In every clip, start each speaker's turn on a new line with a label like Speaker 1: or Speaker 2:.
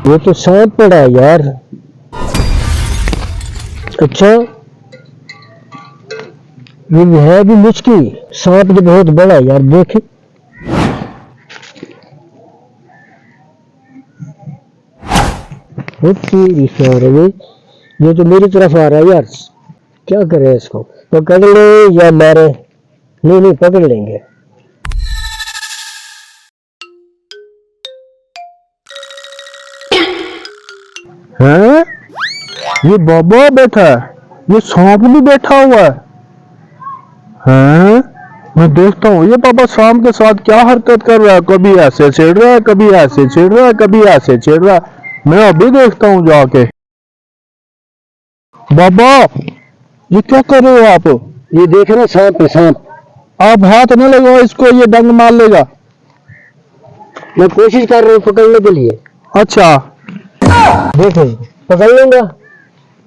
Speaker 1: ये तो सांप पड़ा है यार। अच्छा, ये है भी मुश्किल। सांप तो बहुत बड़ा है यार, देखे। ये तो मेरी तरफ आ रहा है यार। क्या करें इसको, पकड़ ले या मारे? नहीं नहीं, पकड़ लेंगे।
Speaker 2: हैं? ये बाबा बैठा है, ये सांप भी बैठा हुआ है। हैं? मैं देखता हूँ ये बाबा शाम के साथ क्या हरकत कर रहा है, कभी ऐसे छेड़ रहा है, कभी ऐसे छेड़ रहा है, कभी ऐसे छेड़ रहा है। मैं अभी देखता हूँ जाके। बाबा, ये क्या कर रहे हो आप?
Speaker 1: ये देख रहे सांप है, सांप।
Speaker 2: आप हाथ न लगाओ इसको, ये डंग मार लेगा।
Speaker 1: मैं कोशिश कर रहा हूँ पकड़ने के लिए।
Speaker 2: अच्छा,
Speaker 1: देखो, पकड़ लूंगा।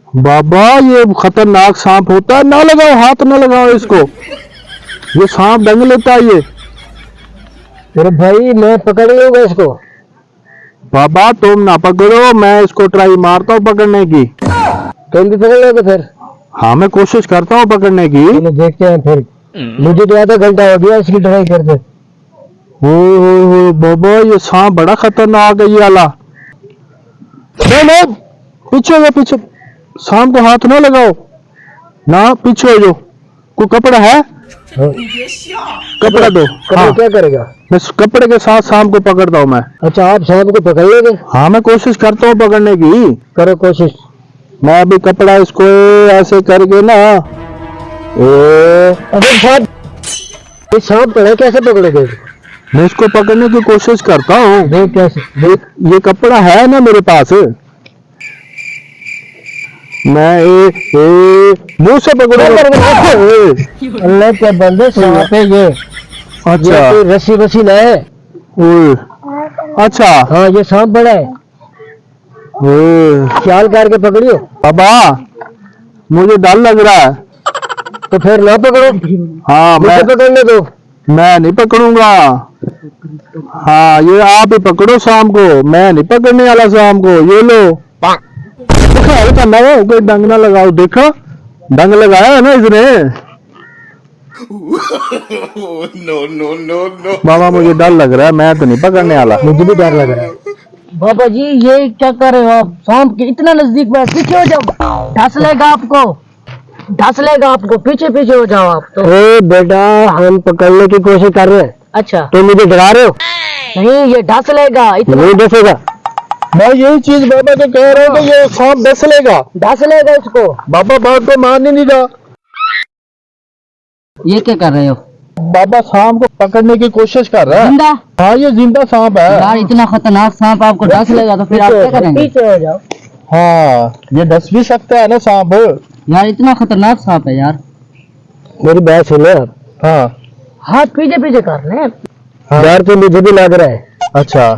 Speaker 2: बाबा ये खतरनाक सांप होता है, ना लगाओ, हाथ ना लगाओ इसको, ये सांप डंग लेता है ये।
Speaker 1: अरे भाई, मैं पकड़ लूंगा इसको।
Speaker 2: बाबा तुम ना पकड़ो, मैं इसको ट्राई मारता हूँ पकड़ने की।
Speaker 1: तुम भी पकड़ लोगे फिर?
Speaker 2: हाँ मैं कोशिश करता हूँ पकड़ने की।
Speaker 1: चलो देखते हैं फिर। मुझे तो आधा घंटा हो गया इसकी ट्राई करते।
Speaker 2: ओ बाबा, ये सांप बड़ा खतरनाक है ये वाला। नहीं नहीं, पीछे हो, पीछे। सांप को हाथ ना लगाओ ना, पीछे हो जो। कोई कपड़ा है?
Speaker 1: हाँ।
Speaker 2: कपड़ा दो।
Speaker 1: कपड़ा
Speaker 2: हाँ,
Speaker 1: क्या करेगा?
Speaker 2: मैं कपड़े के साथ सांप को पकड़ता हूँ मैं।
Speaker 1: अच्छा, आप सांप को पकड़ लोगे?
Speaker 2: हाँ मैं कोशिश करता हूँ पकड़ने की।
Speaker 1: करो कोशिश।
Speaker 2: मैं अभी कपड़ा इसको ऐसे करके ना।
Speaker 1: अबे सांप, ये सांप पड़ा है, कैसे पकड़ोगे?
Speaker 2: मैं इसको पकड़ने की कोशिश करता हूँ।
Speaker 1: देख कैसे। देख,
Speaker 2: ये कपड़ा है ना मेरे पास, मैं मुंह से पकड़ूंगा।
Speaker 1: अल्लाह के बंदे, सांप है ये।
Speaker 2: अच्छा,
Speaker 1: ये कोई रस्सी वस्सी ना है।
Speaker 2: ओए, अच्छा।
Speaker 1: हाँ, ये सांप बड़ा है। ख्याल करके पकड़ियो।
Speaker 2: बाबा मुझे डर लग रहा है।
Speaker 1: तो फिर ना पकड़ो।
Speaker 2: हाँ
Speaker 1: मुझे पकड़ने दो। मैं
Speaker 2: नहीं पकड़ूंगा। हाँ ये आप ही पकड़ो शाम को, मैं नहीं पकड़ने वाला शाम को। ये लो, करना है, कोई डंग ना लगाओ। देखो डंग लगाया है ना इसने।
Speaker 3: no, no, no, no.
Speaker 2: बाबा मुझे डर लग रहा है, मैं तो नहीं पकड़ने वाला।
Speaker 1: मुझे भी डर लग रहा है। बाबा जी, ये क्या कर रहे हो आप? सांप के इतना नजदीक में, पीछे हो जाओ, ढस लेगा आपको, ढस लेगा आपको। पीछे पीछे हो जाओ आप तो। ए बेटा, हम पकड़ने की कोशिश कर रहे हैं। अच्छा, तो मुझे डरा रहे हो? नहीं, ये ढस लेगा। इतना नहीं डसेगा।
Speaker 2: मैं यही चीज बाबा को कह रहा हूँ कि ये सांप डस लेगा।
Speaker 1: ढस लेगा इसको।
Speaker 2: बाबा बात को मान नहीं रहा।
Speaker 1: ये क्या कर रहे हो?
Speaker 2: बाबा सांप को पकड़ने की कोशिश कर रहा है।
Speaker 1: जिंदा?
Speaker 2: हाँ ये जिंदा सांप है
Speaker 1: यार, इतना खतरनाक सांप आपको डस लेगा तो फिर आप क्या करेंगे? पीछे हो जाओ।
Speaker 2: हाँ ये डस भी सकता है ना सांप।
Speaker 1: यार, इतना खतरनाक सांप है यार। मेरी बात सुनो आप।
Speaker 2: हाँ
Speaker 1: हाथ पीछे पीछे कर रहे हैं। यार तो मुझे भी लग रहा है।
Speaker 2: अच्छा,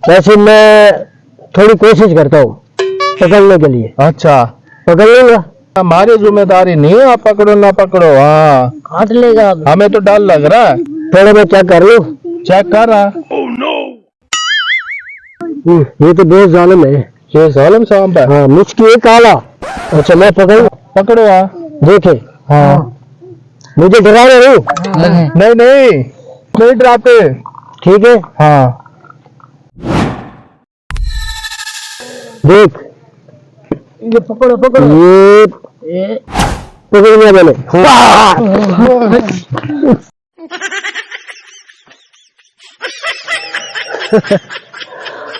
Speaker 1: वैसे मैं थोड़ी कोशिश करता हूँ पकड़ने के लिए।
Speaker 2: अच्छा
Speaker 1: पकड़ लूंगा।
Speaker 2: हमारी जिम्मेदारी नहीं है, आप पकड़ो ना पकड़ो। हाँ
Speaker 1: काट लेगा।
Speaker 2: हमें तो डर लग रहा है।
Speaker 1: थोड़ा मैं चेक कर लूं।
Speaker 2: चेक कर रहा।
Speaker 1: ये तो बहुत जालिम है।
Speaker 2: ये जालिम सांप है।
Speaker 1: हाँ, मुझकी है काला। अच्छा, मैं
Speaker 2: पकड़ो। हाँ
Speaker 1: देखे।
Speaker 2: हाँ
Speaker 1: मुझे डरा रहे हो?
Speaker 2: नहीं नहीं, नहीं डराते।
Speaker 1: ठीक है।
Speaker 2: हाँ
Speaker 1: देख, ये पकड़ो पकड़ो। ये पकड़ लिया मैंने।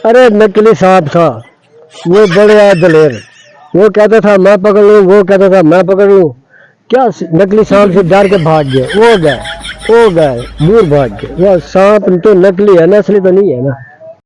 Speaker 1: अरे नकली सांप था वो, बड़े दलेर। वो कहता था मैं पकड़ लूं, वो कहता था मैं पकड़ लूं। क्या नकली सांप से डर के भाग गए। वो गए दूर भाग गए। वो सांप तो नकली है, नस्ली तो नहीं है ना।